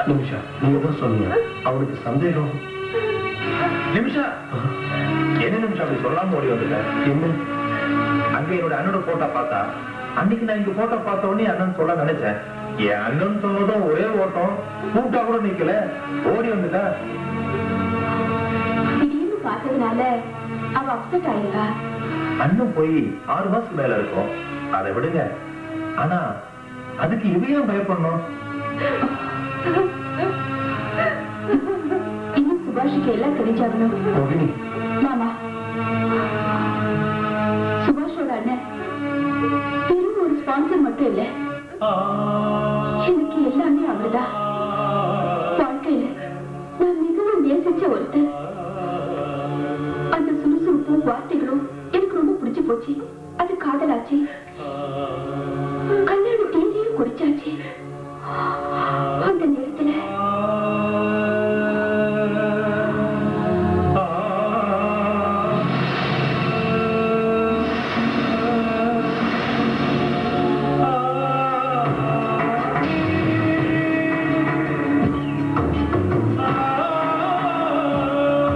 நிமிஷா, நீங்க தான் சொன்னீங்க அவனுக்கு சந்தேகம். நிமிஷா, என்ன நிமிஷம் அப்படி சொல்லாம ஓடி வந்துட்டேன்? என்ன? அங்க என்னோட அண்ணனோட போட்டோ பார்த்தா, அன்னைக்கு நான் இங்க போட்டோ பார்த்த உடனே அண்ணன் சொல்ல நினைச்சேன். என் அண்ணன் சொன்னதும் ஒரே ஓட்டம், கூட்டா கூட நிக்கல, ஓடி வந்துட்டா. திடீர்னு பார்த்ததுனால அவ அப்செட் ஆயிருக்கா. அண்ணன் போய் 6 மாசத்துக்கு மேல இருக்கும், அதை விடுங்க. ஆனா அதுக்கு இவையும் பயப்படணும். இன்னும் சுபாஷுக்கு எல்லாம் தெரிஞ்சாகணும். மாமா, சுபாஷோட அண்ணன் பெரும் ஒரு ஸ்பான்சர் மட்டும் இல்ல, எனக்கு எல்லாமே அவர்தான். வாழ்க்கையில நான் மிகவும் நேசிச்ச ஒருத்தர். அந்த சுறுசுறுப்பும் வார்த்தைகளும் எனக்கு ரொம்ப பிடிச்சு போச்சு. அது காதலாச்சு. கல்யாண தேதியும் குறிச்சாச்சு. அந்த நேரத்துல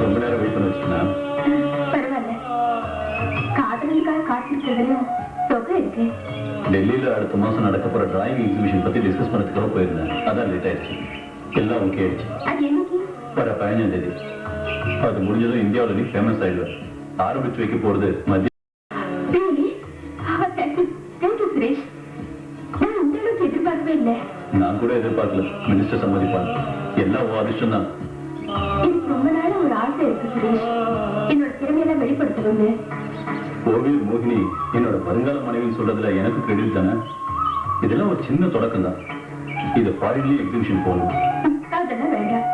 ரொம்ப நேரம் வெயிட் பண்ண வச்சுக்கா. பரவாயில்ல, காதலுக்காக காத்திருக்கிறதுலயும் தொகை இருக்கு. டெல்லியில அடுத்த மாசம் நடக்க போற டிராயிங் எக்ஸிபிஷன் பத்தி டிஸ்கஸ் பண்ணதுக்காக போயிருந்தேன். அதான் லேட் ஆயிடுச்சு. எல்லாம் ஓகே ஆயிடுச்சு. அது என்னைக்கு? வர 15ஆம் தேதி. அது முடிஞ்சதும் இந்தியாவில நீ ஃபேமஸ் ஆயிடுவேன். ஆரம்பிச்சு வைக்க போறது மத்திய. சுரேஷ், நான் அந்த அளவுக்கு எதிர்பார்க்கவே இல்லை. நான் கூட எதிர்பார்க்கல மினிஸ்டர் சம்மதிப்பாங்க. எல்லாம் உன் அதிர்ஷ்டம் தான். எனக்கு ரொம்ப நாள ஒரு ஆசை இருக்கு சுரேஷ், என்னோட திறமையெல்லாம் வெளிப்படுத்தணும்னு. ஓவியர் மோகினி என்னோட வருங்கால மனைவின்னு சொல்றதுல எனக்கு கிரெடிட் தானே. இதெல்லாம் ஒரு சின்ன தொடக்கம் தான். இது ஃபாரின்லயே எக்ஸிபிஷன் போகணும். அதெல்லாம் வேண்டாம்.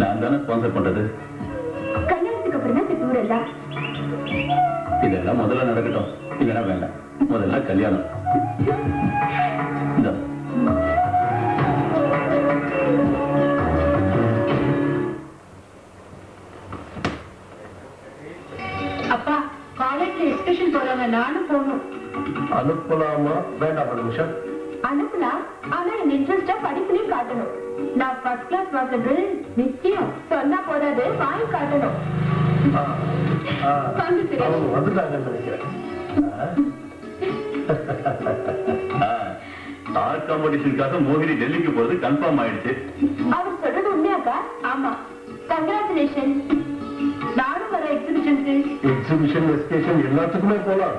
நான் தானே ஸ்பான்சர் பண்றது. கல்யாணத்துக்கு அப்புறம் தான் இந்த டூர் எல்லாம். இதெல்லாம் முதல்ல நடக்கட்டும். இல்லைன்னா வேண்டாம். முதல்ல கல்யாணம். இந்த அப்பா, காலேஜ்ல எக்ஸ்கர்ஷன் போறாங்க, நானும் போகணும். அனுப்பலாமா வேண்டாம்? நிமிஷம் அனுப்பலாம், ஆனா என் இன்ட்ரெஸ்டா படிப்புலயும் காட்டணும். நான் ஃபர்ஸ்ட் கிளாஸ் வாங்குறது நிச்சயம். சொன்னா போதாது, வாங்கி காட்டணும். அவங்க வந்துட்டாங்கன்னு நினைக்கிறேன். ஆர்ட் காம்படிஷனுக்காக மோகினி டெல்லிக்கு போறது கன்ஃபார்ம் ஆயிடுச்சு. அவர் சொல்றது உண்மையாக்கா? ஆமா, கங்க்ராச்சுலேஷன். நானும் வர எக்ஸிபிஷனுக்கு. எக்ஸிபிஷன் எஸ்கேஷன் எல்லாத்துக்குமே போலாம்.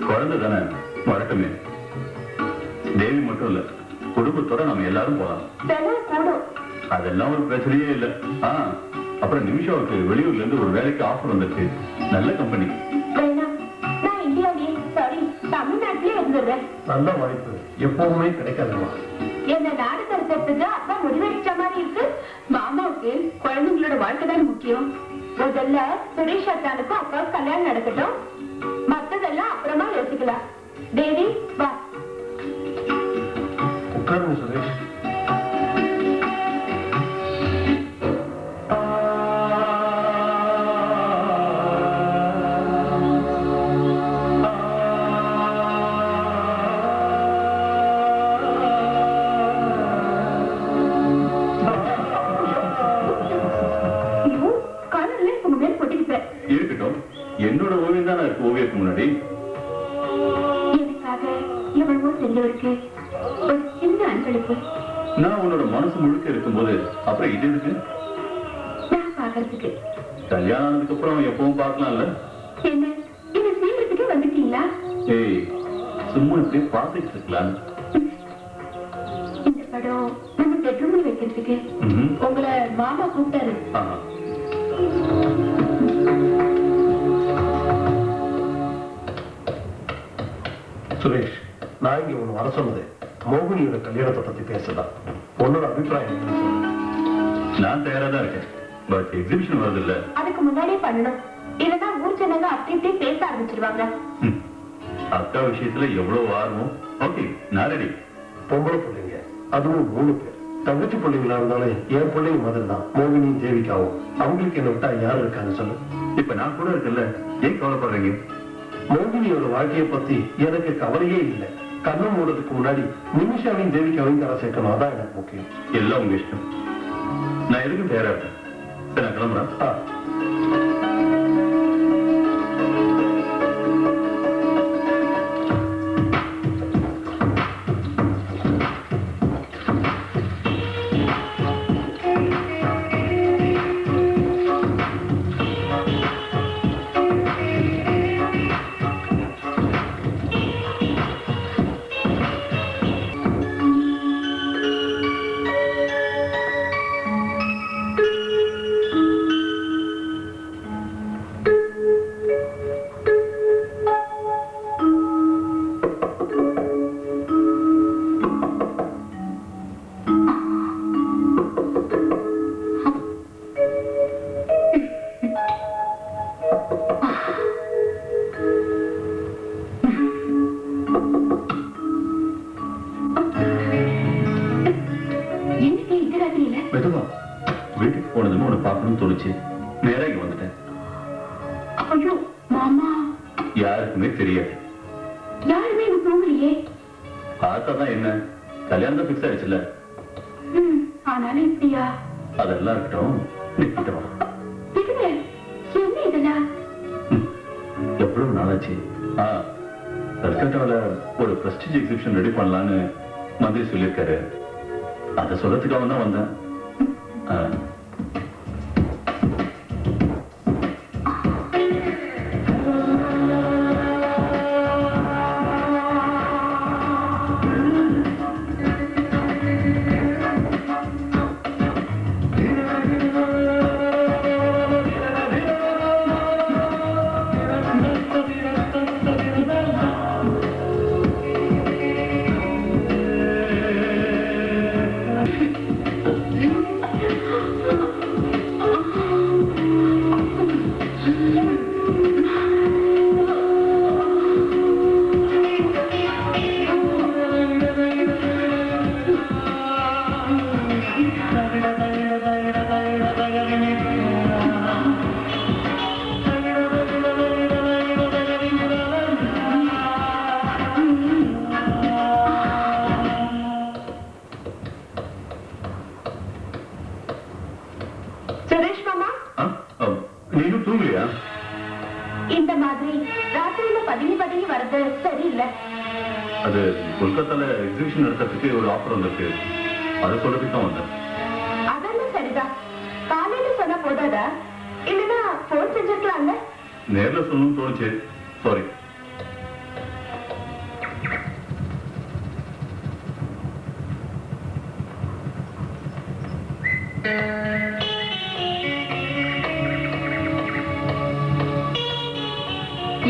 குழந்தை தானே, வரட்டுமே. தேவி மட்டும் இல்ல, குடும்பத்தோட நம்ம எல்லாரும் போலாம். செலவு கூடும். அதெல்லாம் ஒரு பிரச்சனையே இல்ல. அப்புறம் நிமிஷாவுக்கு வெளியூர்ல இருந்து ஒரு வேலைக்கு ஆஃபர் வந்துருக்கு. நல்ல கம்பெனி. வேணாம், நான் இந்தியாவிலே, சாரி தமிழ்நாட்டிலே இருந்துடுறேன். நல்ல வாய்ப்பு எப்பவுமே கிடைக்காதுமா. என்ன நாடு தரத்துக்கு அப்பா முடிவெடுத்த மாதிரி இருக்கு. மாமாவுக்கு குழந்தைங்களோட வாழ்க்கை தான் முக்கியம். முதல்ல சுரேஷ் அத்தானுக்கும் அப்பாவுக்கு கல்யாணம் நடக்கட்டும், மத்ததெல்லாம் அப்புறமா யோசிக்கலாம். தேவி வா. உட்காருங்க சுரேஷ். இருக்கட்டும், என்னோட ஓவியம் தான் இருக்கு. ஓவியத்துக்கு முன்னாடி எனக்காக எவ்வளவோ செஞ்சவருக்கு ஒரு சின்ன அன்பளிப்பு. நான் உன்னோட மனசு முழுக்க இருக்கும்போது அப்புறம் இது இருக்கு. நான் பாக்குறதுக்கு கல்யாணம் ஆனதுக்கு அப்புறம் எப்பவும் பார்க்கலாம்ல. என்ன இந்த சீக்கிரத்துக்கே வந்துட்டீங்களா? ஏய், சும்மா இப்படியே பார்த்துட்டு இருக்கலாம். இந்த படம் நம்ம பெட்ரூம்ல வைக்கிறதுக்கு உங்களை மாமா கூப்பிட்டாரு. சுரேஷ், நான் இங்க ஒண்ணு வர சொன்னது மோகினியோட கல்யாணத்தை பத்தி பேசலாம். உன்னோட அபிப்பிராயம் என்ன சொல்லு? நான் தயாரா தான் இருக்கேன். பட் எக்ஸிபிஷன் வருது இல்ல, அதுக்கு முன்னாடியே பண்ணணும். இல்லன்னா ஊர் ஜனங்க அப்படி இப்படி பேச ஆரம்பிச்சிருவாங்க. அக்கா விஷயத்துல எவ்வளவு ஆர்வம். ஓகே, நான் ரெடி. பொம்பளை பிள்ளைங்க, அதுவும் 3 பேர். தங்கச்சி பிள்ளைங்களா இருந்தாலும் என் பிள்ளைங்க மாதிரி தான் மோகினியும் தேவிக்காவும். அவங்களுக்கு என்ன விட்டா யாரு இருக்காங்க சொல்லு? இப்ப நான் கூட இருக்குல்ல, ஏன் கவலைப்படுறீங்க? மோகினியோட வாழ்க்கையை பத்தி எனக்கு கவலையே இல்லை. கண்ணு மூடுறதுக்கு முன்னாடி நிமிஷாவையும் தேவிக்காவையும் கரை சேர்க்கணும், அதான் எனக்கு முக்கியம். எல்லாம் உங்க இஷ்டம். நான் எதுக்கும் தயாரா இருக்கேன். சரி, நான் கிளம்புறேன். வீட்டுக்கு போனதுமே உன்னை பார்க்கணும்னு தோணுச்சு, நேரா இங்க வந்துட்டேன். ஐயோ மாமா, யாருக்குமே தெரியாது. யாருமே எனக்கு தோணலையே. பார்த்தாதான் என்ன, கல்யாணம் தான் பிக்ஸ் ஆயிடுச்சுல்ல. ஆனாலும் இப்படியா? அதெல்லாம் இருக்கட்டும், நீ கிட்ட வா. என்ன இதெல்லாம்? எவ்வளவு நாளாச்சு. கல்கட்டாவில ஒரு பிரஸ்டீஜ் எக்ஸிபிஷன் ரெடி பண்ணலான்னு மந்திரி சொல்லியிருக்காரு. அதை சொல்றதுக்காக தான் வந்தேன். இந்த மாதிரி ராத்திரியில பதுங்கி பதுங்கி வரது சரியில்லை. அது கொல்கத்தால எக்ஸிபிஷன் நடத்துறதுக்கு ஒரு ஆஃபர் வந்திருக்கு, அதை சொல்றதுக்கு தான் வந்தேன். அதெல்லாம் சரிதான். காலையில சொன்னா போதாதா? இல்லைன்னா போன் செஞ்சிருக்கலாம்ல. நேர்ல சொல்லணும்னு தோணுச்சு, சாரி.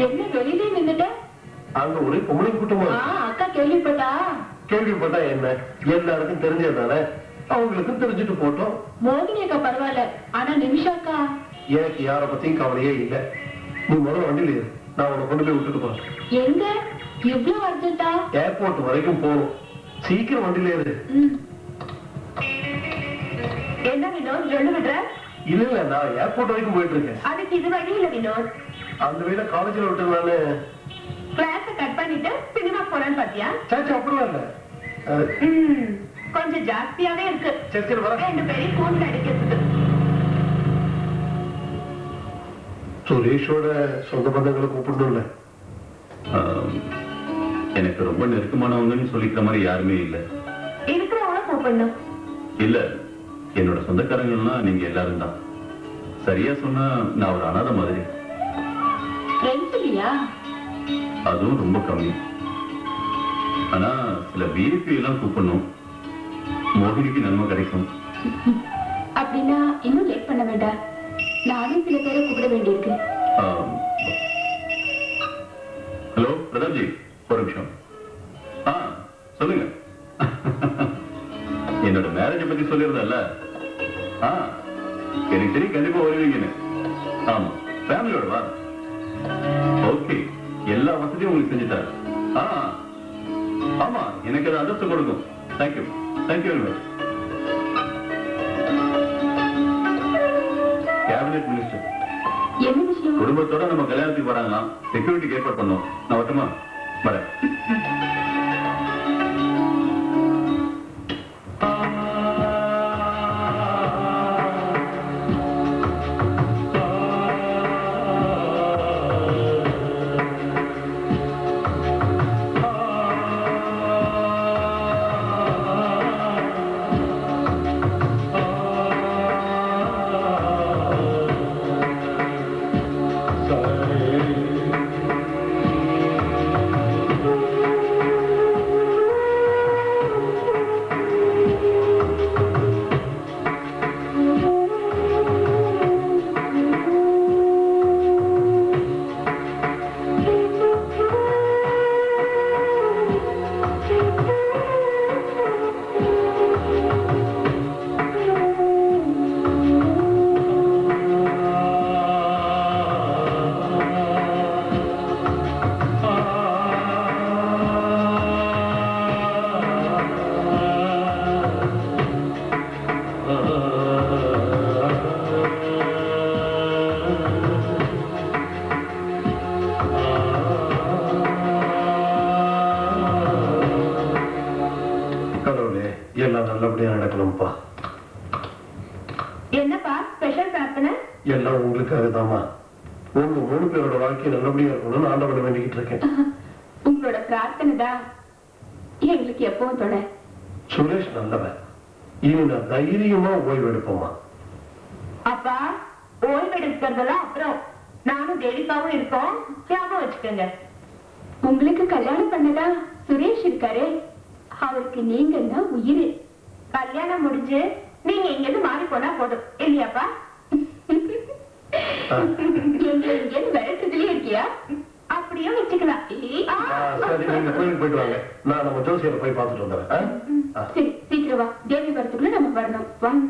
என்ன வெளியிலே நின்னுட்ட? அங்க ஒரே பொம்பளை கூட்டமா. அக்கா கேள்விப்பட்டா? கேள்விப்பட்டா என்ன, எல்லாருக்கும் தெரிஞ்சதானே, அவங்களுக்கும் தெரிஞ்சுட்டு போட்டோம். மோகினி அக்கா பரவாயில்ல, ஆனா நிமிஷா அக்கா எனக்கு யார பத்தியும் கவலையே இல்ல. நீ முதல்ல வண்டியில இரு, நான் உன்னை கொண்டு போய் விட்டுட்டு போறேன். எங்க இவ்வளவு அர்ஜென்ட்டா? ஏர்போர்ட் வரைக்கும் போகணும், சீக்கிரம் வண்டியில இரு. என்ன வினோத் சொல்லு விடுற? இல்ல இல்ல, நான் ஏர்போர்ட் வரைக்கும் போயிட்டு இருக்கேன். அதுக்கு இது வழி இல்ல வினோத். அந்த வேலை காலேஜ்ல விட்டுனால கிளாஸ கட் பண்ணிட்டு சினிமா போறான்னு பாத்தியா? சாச்சா அப்படிலாம் இல்ல, கொஞ்சம் ஜாஸ்தியாவே இருக்கு. சரி சரி வர. ரெண்டு பேரும் போன்ல அடிக்கிறது. சுரேஷோட சொந்த பந்தங்களை கூப்பிடணும்ல. எனக்கு ரொம்ப நெருக்கமானவங்கன்னு சொல்லிக்கிற மாதிரி யாருமே இல்ல. இருக்கிறவங்கள கூப்பிடணும். இல்ல, என்னோட சொந்தக்காரங்கன்னா நீங்க எல்லாரும் தான். சரியா சொன்னா நான் ஒரு அனாதை மாதிரி. அதுவும் ரொம்ப கம்மி. ஆனா சில விஐபி எல்லாம் கூப்பிடணும், மோகினிக்கு நன்மை கிடைக்கும். அப்படின்னா இன்னும் லேட் பண்ண வேண்டாம், நானும் சில பேரை கூப்பிட வேண்டியிருக்கு. ஹலோ பிரதாப்ஜி, ஒரு நிமிஷம். சொல்லுங்க. என்னோட மேரேஜ் பத்தி சொல்லியிருந்தல, எனக்கு தெரியும் கண்டிப்பா வருவீங்கன்னு. ஆமா, ஃபேமிலியோட வா. ஓகே, எல்லா வசதியும் உங்களுக்கு செஞ்சுட்டாரு. ஆமா, எனக்கு அது அதிர்ஷ்டம் கொடுக்கும். Thank you, thank you very much. Cabinet minister என்ன விஷயம்? குடும்பத்தோட நம்ம கல்யாணத்துக்கு வராங்களாம். செக்யூரிட்டிக்கு ஏற்பாடு பண்ணோம். நான் வரட்டுமா? வரேன். எல்லாம் நல்லபடியா நடக்கணும்ப்பா. என்னப்பா ஸ்பெஷல் பிரார்த்தனை? எல்லாம் உங்களுக்காக தாமா. உங்க 3 பேரோட வாழ்க்கை நல்லபடியா இருக்கணும்னு ஆண்டவனை வேண்டிக்கிட்டு இருக்கேன். உங்களோட பிரார்த்தனை தான் எங்களுக்கு எப்பவும் துணை. சுரேஷ் நல்லவன். இனி நான் தைரியமா ஓய்வு எடுப்போமா. அப்பா ஓய்வு எடுக்கிறதெல்லாம் அப்புறம் நானும் தேவிகாவும் இருக்கோம், ஞாபகம் வச்சுக்கோங்க. உங்களுக்கு கல்யாணம் பண்ணதா சுரேஷ் இருக்காரு, அவருக்கு நீங்க தான் உயிர். கல்யாணம் முடிஞ்சு நீங்க இங்கிருந்து மாறி போனா போதும் இல்லையாப்பா? இங்கிருந்து விரட்டுறதுலயே இருக்கியா? அப்படியும் வச்சுக்கலாம். சரி, நீங்க கோயிலுக்கு போயிட்டு வாங்க. நான் நம்ம ஜோசியரை போய் பார்த்துட்டு வந்துடுறேன். சரி, சீக்கிரம் வா. தேவி வரத்துக்குள்ள நம்ம வரணும். வாங்க.